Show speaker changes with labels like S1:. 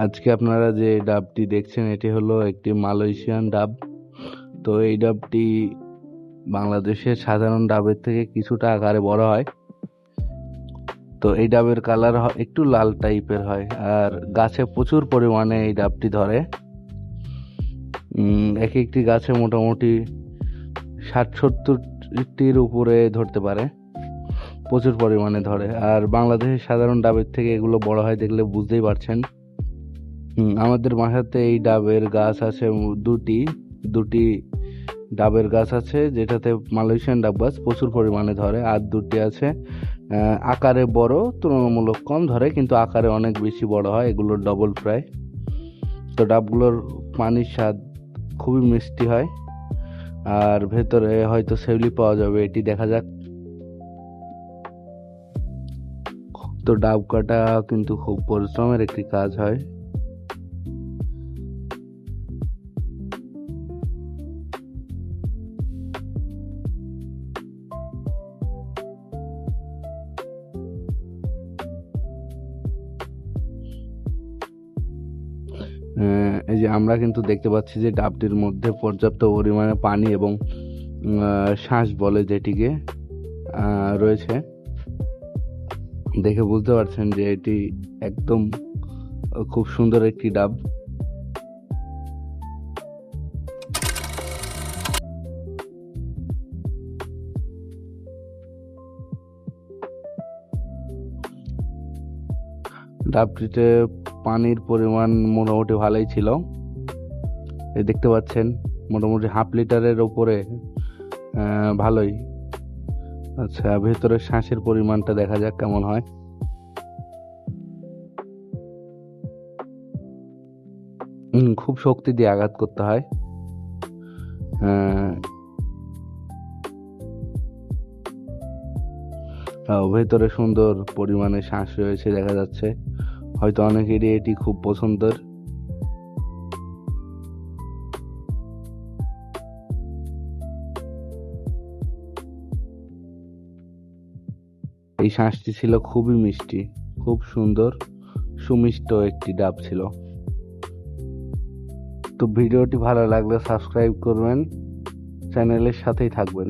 S1: আজকে আপনারা যে ডাবটি দেখছেন এটি হলো একটি মালয়েশিয়ান ডাব। তো এই ডাবটি বাংলাদেশের সাধারণ ডাবের থেকে কিছুটা আকারে বড় হয়। তো এই ডাবের কালার একটু লাল টাইপের হয়, আর গাছে প্রচুর পরিমাণে এই ডাবটি ধরে। এক একটি গাছে মোটামুটি 60-70টির উপরে ধরতে পারে, প্রচুর পরিমাণে ধরে। আর বাংলাদেশের সাধারণ ডাবের থেকে এগুলো বড় হয়, দেখলে বুঝতেই পারছেন। আমাদের বাসাতে এই ডাবের গাছ আছে দুটি ডাবের গাছ আছে, যেটাতে মালয়েশিয়ান ডাব গাছ প্রচুর পরিমাণে ধরে। আর দুটি আছে আকারে বড়, তুলনামূলক কম ধরে, কিন্তু আকারে অনেক বেশি বড় হয়, এগুলোর ডবল প্রায়। তো ডাবগুলোর পানির স্বাদ খুবই মিষ্টি হয়, আর ভেতরে হয়তো সেউলি পাওয়া যাবে, এটি দেখা যাক। তো ডাব কাটা কিন্তু খুব পরিশ্রমের একটি কাজ হয়। এই যে আমরা কিন্তু দেখতে পাচ্ছি যে ডাবটির মধ্যে পর্যাপ্ত পরিমাণে পানি এবং শাঁস বলে যেটিকে রয়েছে। দেখে বুঝতে পারছেন যে এটি একদম খুব সুন্দর একটি ডাব। ডাবটিতে পানির পরিমাণ মোটামুটি ভালোই ছিল, এই দেখতে পাচ্ছেন মোটামুটি হাফ লিটারের উপরে, ভালোই। আচ্ছা, ভেতরে শ্বাসের পরিমাণটা দেখা যাক কেমন হয়। খুব শক্তি দিয়ে আঘাত করতে হয়। ভেতরে সুন্দর পরিমাণে শ্বাস রয়েছে দেখা যাচ্ছে, হয়তো অনেকেরই এটি খুব পছন্দের। এই শ্বাসটি ছিল খুবই মিষ্টি, খুব সুন্দর সুমিষ্ট একটি ডাব ছিল। তো ভিডিওটি ভালো লাগলে সাবস্ক্রাইব করবেন, চ্যানেলের সাথেই থাকবেন।